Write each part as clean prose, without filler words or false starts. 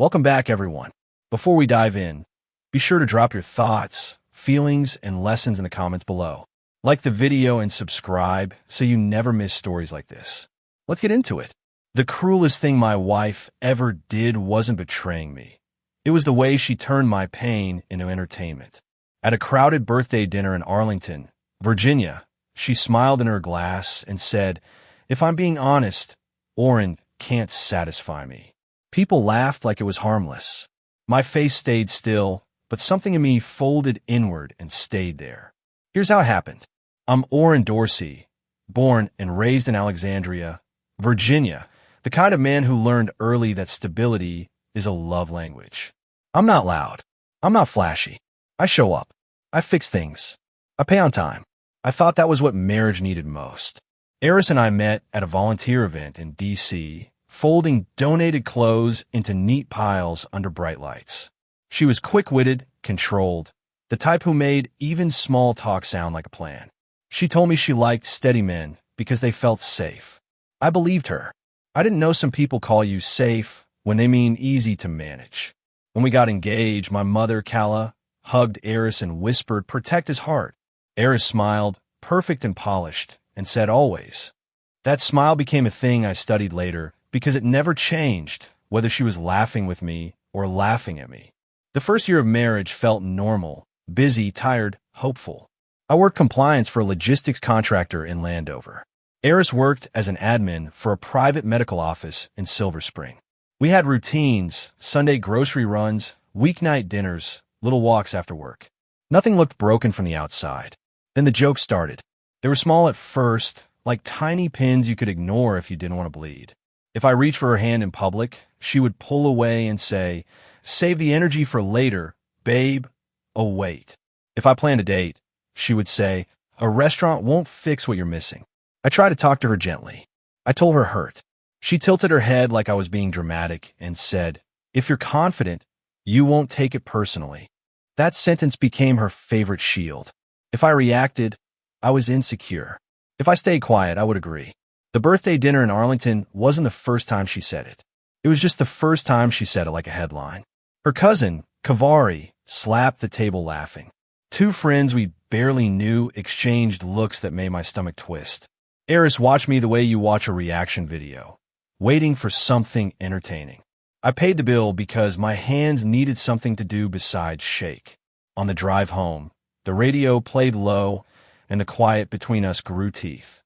Welcome back, everyone. Before we dive in, be sure to drop your thoughts, feelings, and lessons in the comments below. Like the video and subscribe so you never miss stories like this. Let's get into it. The cruelest thing my wife ever did wasn't betraying me. It was the way she turned my pain into entertainment. At a crowded birthday dinner in Arlington, Virginia, she smiled in her glass and said, "If I'm being honest, Oren can't satisfy me." People laughed like it was harmless. My face stayed still, but something in me folded inward and stayed there. Here's how it happened. I'm Oren Dorsey, born and raised in Alexandria, Virginia, the kind of man who learned early that stability is a love language. I'm not loud. I'm not flashy. I show up. I fix things. I pay on time. I thought that was what marriage needed most. Eris and I met at a volunteer event in D.C., folding donated clothes into neat piles under bright lights. She was quick-witted, controlled, the type who made even small talk sound like a plan. She told me she liked steady men because they felt safe. I believed her. I didn't know some people call you safe when they mean easy to manage. When we got engaged, my mother, Kala, hugged Eris and whispered, "Protect his heart." Eris smiled, perfect and polished, and said, "Always." That smile became a thing I studied later because it never changed, whether she was laughing with me or laughing at me. The first year of marriage felt normal, busy, tired, hopeful. I worked compliance for a logistics contractor in Landover. Eris worked as an admin for a private medical office in Silver Spring. We had routines, Sunday grocery runs, weeknight dinners, little walks after work. Nothing looked broken from the outside. Then the jokes started. They were small at first, like tiny pins you could ignore if you didn't want to bleed. If I reached for her hand in public, she would pull away and say, "Save the energy for later, babe. Oh, wait." If I planned a date, she would say, "A restaurant won't fix what you're missing." I tried to talk to her gently. I told her hurt. She tilted her head like I was being dramatic and said, "If you're confident, you won't take it personally." That sentence became her favorite shield. If I reacted, I was insecure. If I stayed quiet, I would agree. The birthday dinner in Arlington wasn't the first time she said it. It was just the first time she said it like a headline. Her cousin, Kavari, slapped the table laughing. Two friends we barely knew exchanged looks that made my stomach twist. Eris watched me the way you watch a reaction video, waiting for something entertaining. I paid the bill because my hands needed something to do besides shake. On the drive home, the radio played low, and the quiet between us grew teeth.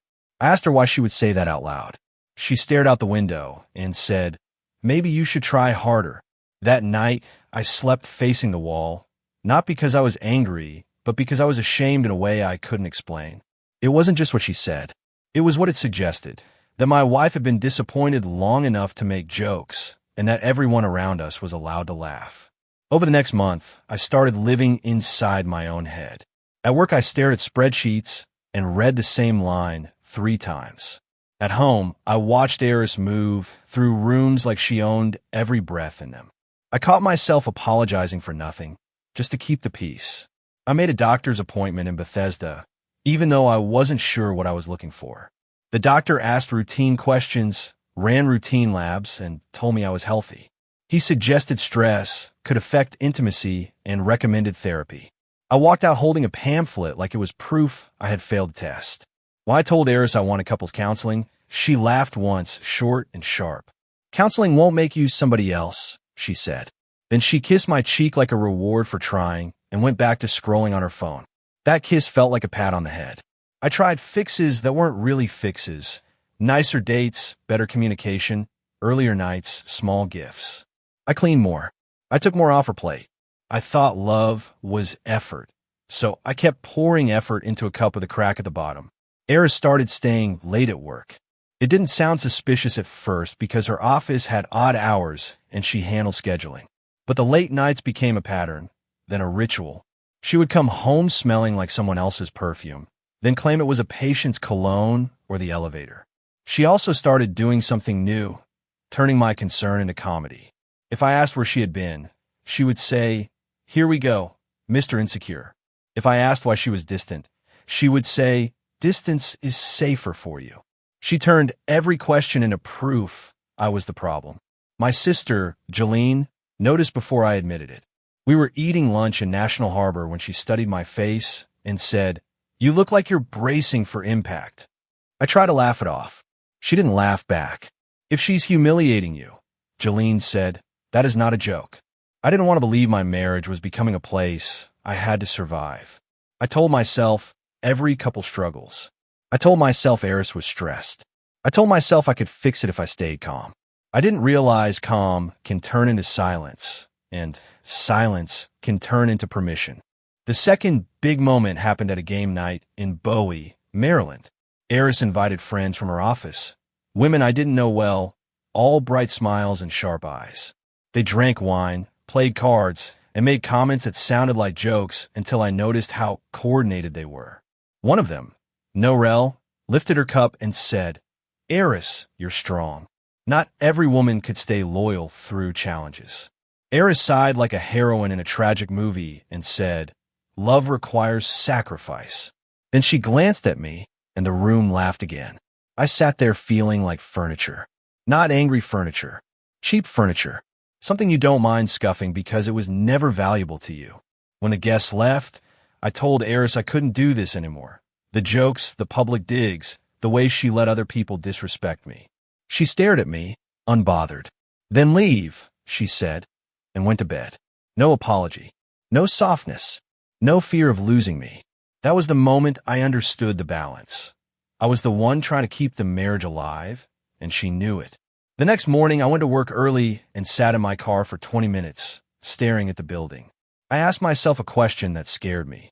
I asked her why she would say that out loud. She stared out the window and said, "Maybe you should try harder." That night, I slept facing the wall, not because I was angry, but because I was ashamed in a way I couldn't explain. It wasn't just what she said. It was what it suggested, that my wife had been disappointed long enough to make jokes, and that everyone around us was allowed to laugh. Over the next month, I started living inside my own head. At work, I stared at spreadsheets and read the same line 3 times. At home, I watched Eris move through rooms like she owned every breath in them. I caught myself apologizing for nothing, just to keep the peace. I made a doctor's appointment in Bethesda, even though I wasn't sure what I was looking for. The doctor asked routine questions, ran routine labs, and told me I was healthy. He suggested stress could affect intimacy and recommended therapy. I walked out holding a pamphlet like it was proof I had failed the test. When I told Eris I wanted couples counseling, she laughed once, short and sharp. "Counseling won't make you somebody else," she said. Then she kissed my cheek like a reward for trying and went back to scrolling on her phone. That kiss felt like a pat on the head. I tried fixes that weren't really fixes. Nicer dates, better communication, earlier nights, small gifts. I cleaned more. I took more off her plate. I thought love was effort, so I kept pouring effort into a cup with a crack at the bottom. Eris started staying late at work. It didn't sound suspicious at first because her office had odd hours and she handled scheduling. But the late nights became a pattern, then a ritual. She would come home smelling like someone else's perfume, then claim it was a patient's cologne or the elevator. She also started doing something new, turning my concern into comedy. If I asked where she had been, she would say, "Here we go, Mr. Insecure." If I asked why she was distant, she would say, "Distance is safer for you." She turned every question into proof I was the problem. My sister, Jolene, noticed before I admitted it. We were eating lunch in National Harbor when she studied my face and said, "You look like you're bracing for impact." I tried to laugh it off. She didn't laugh back. "If she's humiliating you," Jolene said, "that is not a joke." I didn't want to believe my marriage was becoming a place I had to survive. I told myself every couple struggles. I told myself Eris was stressed. I told myself I could fix it if I stayed calm. I didn't realize calm can turn into silence, and silence can turn into permission. The second big moment happened at a game night in Bowie, Maryland. Eris invited friends from her office, women I didn't know well, all bright smiles and sharp eyes. They drank wine, played cards, and made comments that sounded like jokes until I noticed how coordinated they were. One of them, Norel, lifted her cup and said, "Eris, you're strong." Not every woman could stay loyal through challenges. Eris sighed like a heroine in a tragic movie and said, "Love requires sacrifice." Then she glanced at me, and the room laughed again. I sat there feeling like furniture. Not angry furniture. Cheap furniture. Something you don't mind scuffing because it was never valuable to you. When the guests left, I told Eris I couldn't do this anymore. The jokes, the public digs, the way she let other people disrespect me. She stared at me, unbothered. "Then leave," she said, and went to bed. No apology. No softness. No fear of losing me. That was the moment I understood the balance. I was the one trying to keep the marriage alive, and she knew it. The next morning, I went to work early and sat in my car for 20 minutes, staring at the building. I asked myself a question that scared me.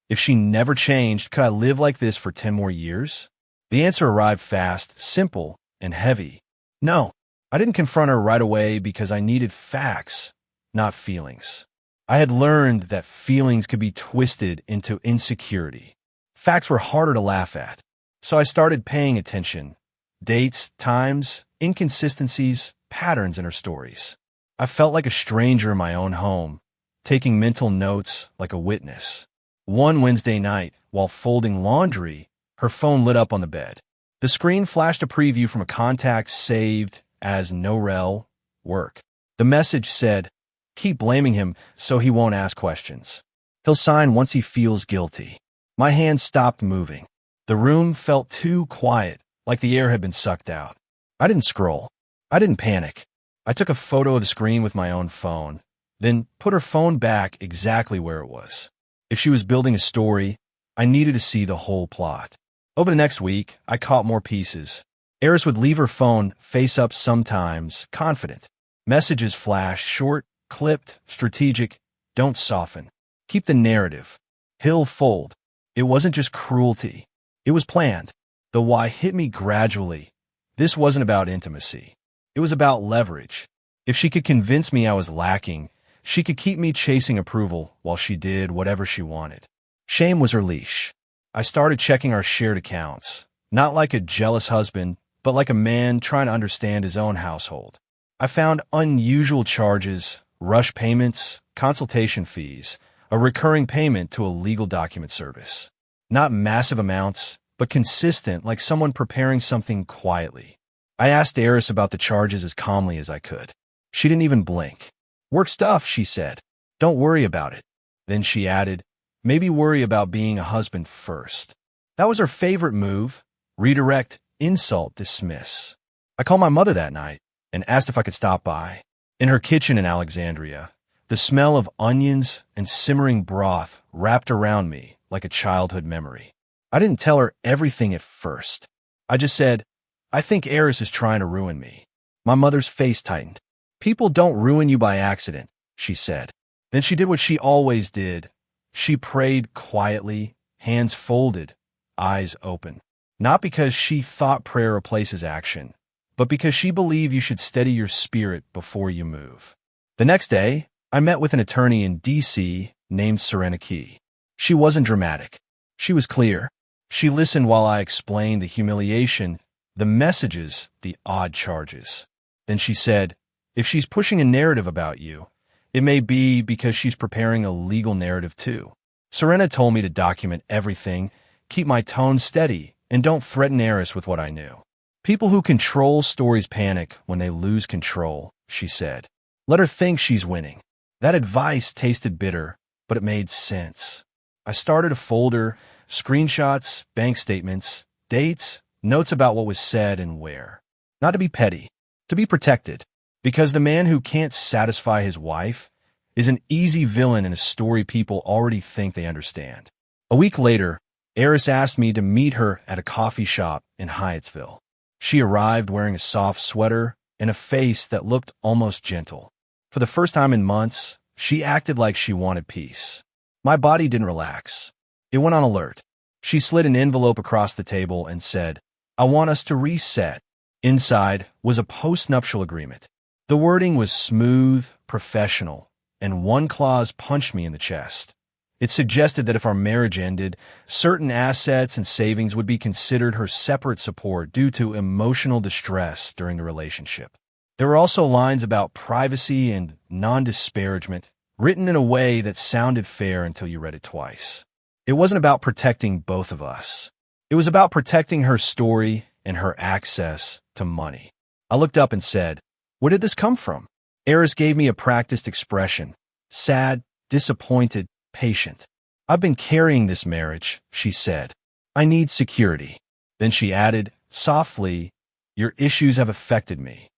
If she never changed, could I live like this for 10 more years? The answer arrived fast, simple, and heavy. No, I didn't confront her right away because I needed facts, not feelings. I had learned that feelings could be twisted into insecurity. Facts were harder to laugh at. So I started paying attention. Dates, times, inconsistencies, patterns in her stories. I felt like a stranger in my own home, taking mental notes like a witness. One Wednesday night, while folding laundry, her phone lit up on the bed. The screen flashed a preview from a contact saved as Norel, work. The message said, "Keep blaming him so he won't ask questions. He'll sign once he feels guilty." My hand stopped moving. The room felt too quiet, like the air had been sucked out. I didn't scroll. I didn't panic. I took a photo of the screen with my own phone, then put her phone back exactly where it was. If she was building a story, I needed to see the whole plot. Over the next week, I caught more pieces. Eris would leave her phone face up sometimes, confident. Messages flashed, short, clipped, strategic. Don't soften. Keep the narrative. He'll fold. It wasn't just cruelty. It was planned. The why hit me gradually. This wasn't about intimacy. It was about leverage. If she could convince me I was lacking, she could keep me chasing approval while she did whatever she wanted. Shame was her leash. I started checking our shared accounts, not like a jealous husband, but like a man trying to understand his own household. I found unusual charges, rush payments, consultation fees, a recurring payment to a legal document service. Not massive amounts, but consistent, like someone preparing something quietly. I asked Eris about the charges as calmly as I could. She didn't even blink. "Work stuff," she said. "Don't worry about it." Then she added, "Maybe worry about being a husband first." That was her favorite move. Redirect, insult, dismiss. I called my mother that night and asked if I could stop by. In her kitchen in Alexandria, the smell of onions and simmering broth wrapped around me like a childhood memory. I didn't tell her everything at first. I just said, "I think Eris is trying to ruin me." My mother's face tightened. "People don't ruin you by accident," she said. Then she did what she always did. She prayed quietly, hands folded, eyes open. Not because she thought prayer replaces action, but because she believed you should steady your spirit before you move. The next day, I met with an attorney in D.C. named Serena Key. She wasn't dramatic. She was clear. She listened while I explained the humiliation, the messages, the odd charges. Then she said, "If she's pushing a narrative about you, it may be because she's preparing a legal narrative too." Serena told me to document everything, keep my tone steady, and don't threaten Eris with what I knew. "People who control stories panic when they lose control," she said. Let her think she's winning. That advice tasted bitter, but it made sense. I started a folder, screenshots, bank statements, dates, notes about what was said and where. Not to be petty, to be protected. Because the man who can't satisfy his wife is an easy villain in a story people already think they understand. A week later, Eris asked me to meet her at a coffee shop in Hyattsville. She arrived wearing a soft sweater and a face that looked almost gentle. For the first time in months, she acted like she wanted peace. My body didn't relax. It went on alert. She slid an envelope across the table and said, "I want us to reset." Inside was a post-nuptial agreement. The wording was smooth, professional, and one clause punched me in the chest. It suggested that if our marriage ended, certain assets and savings would be considered her separate support due to emotional distress during the relationship. There were also lines about privacy and non-disparagement, written in a way that sounded fair until you read it twice. It wasn't about protecting both of us. It was about protecting her story and her access to money. I looked up and said, "Where did this come from?" Eris gave me a practiced expression. Sad, disappointed, patient. "I've been carrying this marriage," she said. "I need security." Then she added, softly, "Your issues have affected me."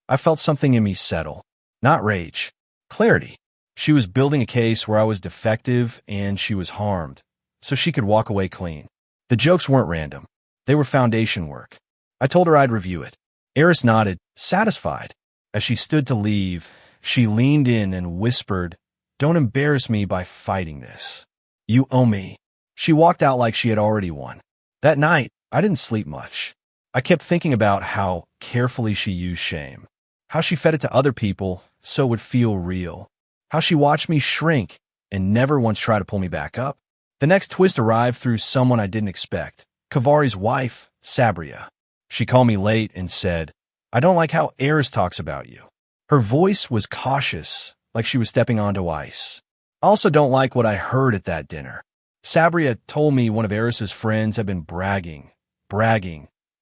I felt something in me settle. Not rage. Clarity. She was building a case where I was defective and she was harmed, so she could walk away clean. The jokes weren't random. They were foundation work. I told her I'd review it. Eris nodded, satisfied. As she stood to leave, she leaned in and whispered, "Don't embarrass me by fighting this. You owe me." She walked out like she had already won. That night, I didn't sleep much. I kept thinking about how carefully she used shame, how she fed it to other people so it would feel real, how she watched me shrink and never once tried to pull me back up. The next twist arrived through someone I didn't expect, Kavari's wife, Sabria. She called me late and said, "I don't like how Eris talks about you." Her voice was cautious, like she was stepping onto ice. I also don't like what I heard at that dinner. Sabria told me one of Eris's friends had been bragging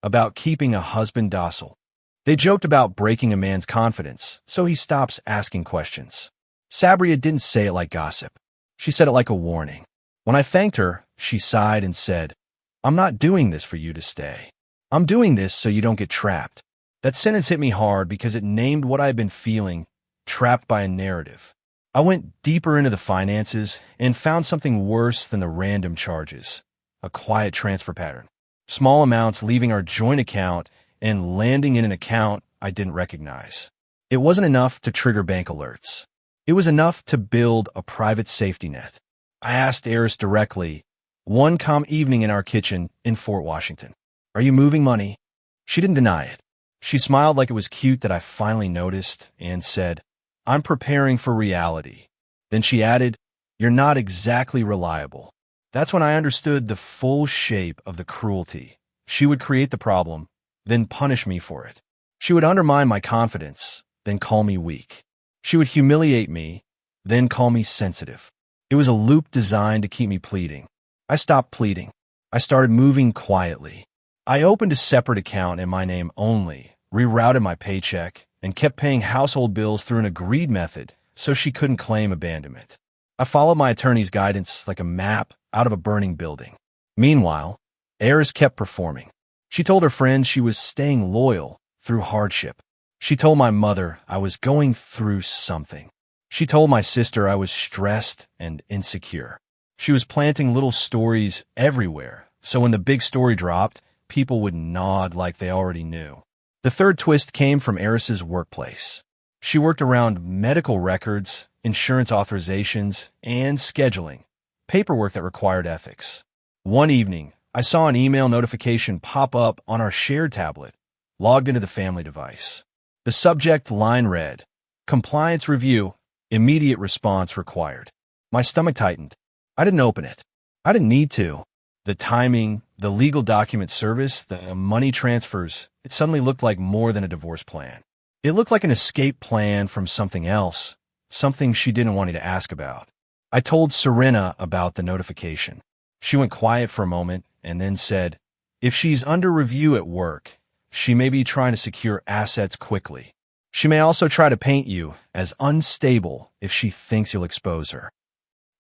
about keeping a husband docile. They joked about breaking a man's confidence, so he stops asking questions. Sabria didn't say it like gossip. She said it like a warning. When I thanked her, she sighed and said, "I'm not doing this for you to stay. I'm doing this so you don't get trapped." That sentence hit me hard because it named what I had been feeling, trapped by a narrative. I went deeper into the finances and found something worse than the random charges, a quiet transfer pattern. Small amounts leaving our joint account and landing in an account I didn't recognize. It wasn't enough to trigger bank alerts. It was enough to build a private safety net. I asked Eris directly, one calm evening in our kitchen in Fort Washington, "Are you moving money?" She didn't deny it. She smiled like it was cute that I finally noticed and said, "I'm preparing for reality." Then she added, "You're not exactly reliable." That's when I understood the full shape of the cruelty. She would create the problem, then punish me for it. She would undermine my confidence, then call me weak. She would humiliate me, then call me sensitive. It was a loop designed to keep me pleading. I stopped pleading. I started moving quietly. I opened a separate account in my name only, rerouted my paycheck, and kept paying household bills through an agreed method so she couldn't claim abandonment. I followed my attorney's guidance like a map out of a burning building. Meanwhile, Eris kept performing. She told her friends she was staying loyal through hardship. She told my mother I was going through something. She told my sister I was stressed and insecure. She was planting little stories everywhere, so when the big story dropped, people would nod like they already knew. The third twist came from Eris's workplace. She worked around medical records, insurance authorizations, and scheduling, paperwork that required ethics. One evening, I saw an email notification pop up on our shared tablet, logged into the family device. The subject line read, "Compliance review, immediate response required." My stomach tightened. I didn't open it. I didn't need to. The timing, the legal document service, the money transfers, it suddenly looked like more than a divorce plan. It looked like an escape plan from something else, something she didn't want me to ask about. I told Serena about the notification. She went quiet for a moment and then said, "If she's under review at work, she may be trying to secure assets quickly." She may also try to paint you as unstable if she thinks you'll expose her.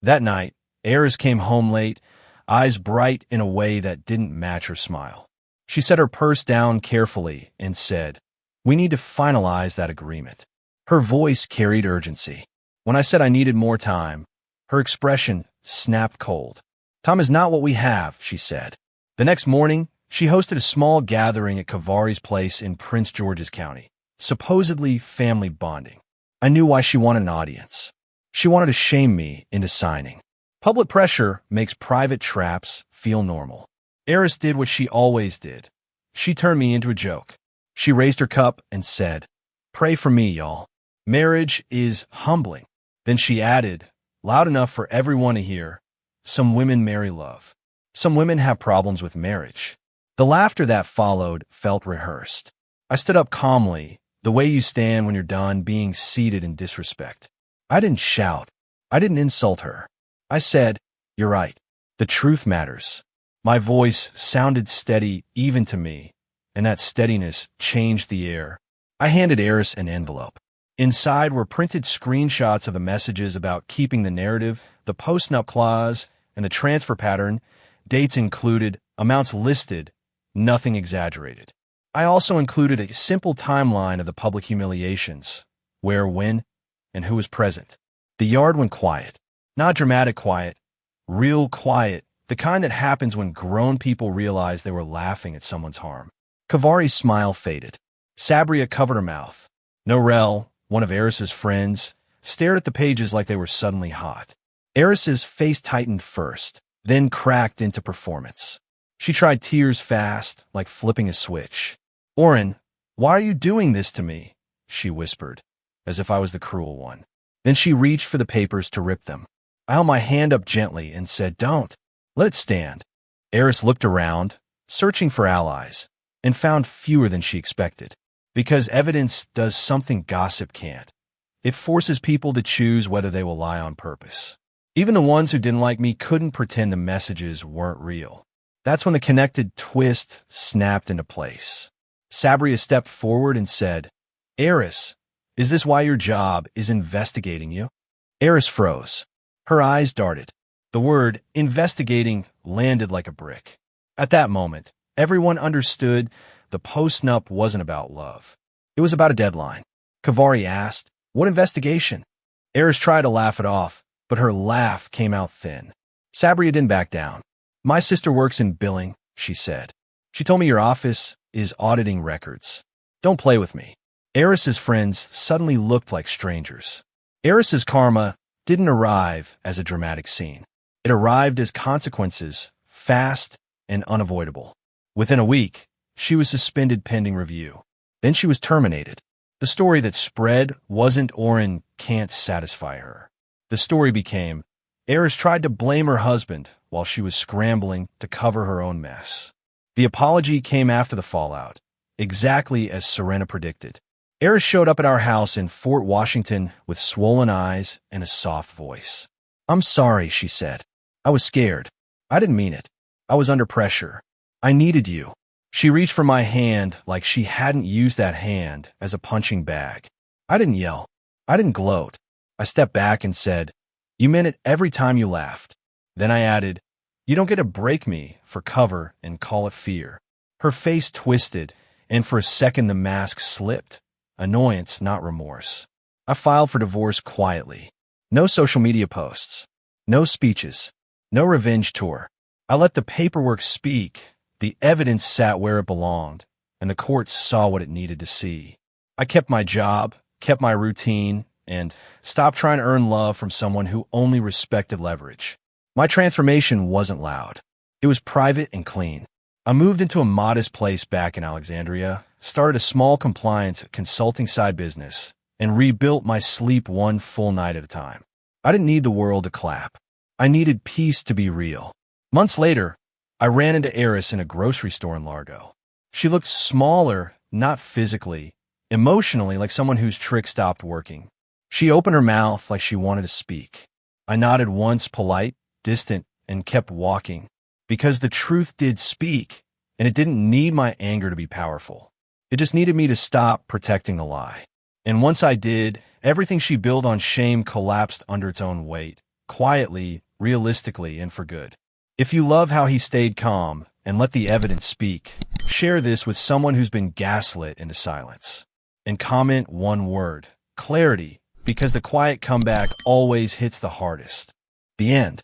That night, Eris came home late, eyes bright in a way that didn't match her smile. She set her purse down carefully and said, "We need to finalize that agreement." Her voice carried urgency. When I said I needed more time, her expression snapped cold. "Time is not what we have," she said. The next morning, she hosted a small gathering at Kavari's place in Prince George's County, supposedly family bonding. I knew why she wanted an audience. She wanted to shame me into signing. Public pressure makes private traps feel normal. Eris did what she always did. She turned me into a joke. She raised her cup and said, "Pray for me, y'all. Marriage is humbling." Then she added, loud enough for everyone to hear, "Some women marry love. Some women have problems with marriage." The laughter that followed felt rehearsed. I stood up calmly, the way you stand when you're done being seated in disrespect. I didn't shout. I didn't insult her. I said, "You're right. The truth matters." My voice sounded steady even to me, and that steadiness changed the air. I handed Eris an envelope. Inside were printed screenshots of the messages about keeping the narrative, the post-nup clause, and the transfer pattern, dates included, amounts listed, nothing exaggerated. I also included a simple timeline of the public humiliations, where, when, and who was present. The yard went quiet. Not dramatic quiet, real quiet, the kind that happens when grown people realize they were laughing at someone's harm. Kavari's smile faded. Sabria covered her mouth. Norel, one of Eris's friends, stared at the pages like they were suddenly hot. Eris's face tightened first, then cracked into performance. She tried tears fast, like flipping a switch. "Oren, why are you doing this to me?" she whispered, as if I was the cruel one. Then she reached for the papers to rip them. I held my hand up gently and said, "Don't. Let it stand." Eris looked around, searching for allies, and found fewer than she expected. Because evidence does something gossip can't. It forces people to choose whether they will lie on purpose. Even the ones who didn't like me couldn't pretend the messages weren't real. That's when the connected twist snapped into place. Sabria stepped forward and said, "Eris, is this why your job is investigating you?" Eris froze. Her eyes darted. The word investigating landed like a brick. At that moment, everyone understood the post-nup wasn't about love. It was about a deadline. Kavari asked, "What investigation?" Eris tried to laugh it off, but her laugh came out thin. Sabria didn't back down. "My sister works in billing," she said. "She told me your office is auditing records. Don't play with me." Eris's friends suddenly looked like strangers. Eris's karma didn't arrive as a dramatic scene. It arrived as consequences, fast and unavoidable. Within a week, she was suspended pending review. Then she was terminated. The story that spread wasn't Oren can't satisfy her. The story became, Eris tried to blame her husband while she was scrambling to cover her own mess. The apology came after the fallout, exactly as Serena predicted. Eris showed up at our house in Fort Washington with swollen eyes and a soft voice. "I'm sorry," she said. "I was scared. I didn't mean it. I was under pressure. I needed you." She reached for my hand like she hadn't used that hand as a punching bag. I didn't yell. I didn't gloat. I stepped back and said, "You meant it every time you laughed." Then I added, "You don't get to break me for cover and call it fear." Her face twisted, and for a second the mask slipped. Annoyance, not remorse. I filed for divorce quietly. No social media posts. No speeches. No revenge tour. I let the paperwork speak. The evidence sat where it belonged, and the courts saw what it needed to see. I kept my job, kept my routine, and stopped trying to earn love from someone who only respected leverage. My transformation wasn't loud. It was private and clean. I moved into a modest place back in Alexandria, started a small compliance consulting side business, and rebuilt my sleep one full night at a time. I didn't need the world to clap. I needed peace to be real. Months later, I ran into Eris in a grocery store in Largo. She looked smaller, not physically, emotionally, like someone whose trick stopped working. She opened her mouth like she wanted to speak. I nodded once, polite, distant, and kept walking. Because the truth did speak, and it didn't need my anger to be powerful. It just needed me to stop protecting the lie. And once I did, everything she built on shame collapsed under its own weight, quietly, realistically, and for good. If you love how he stayed calm and let the evidence speak, share this with someone who's been gaslit into silence. And comment one word: clarity, because the quiet comeback always hits the hardest. The end.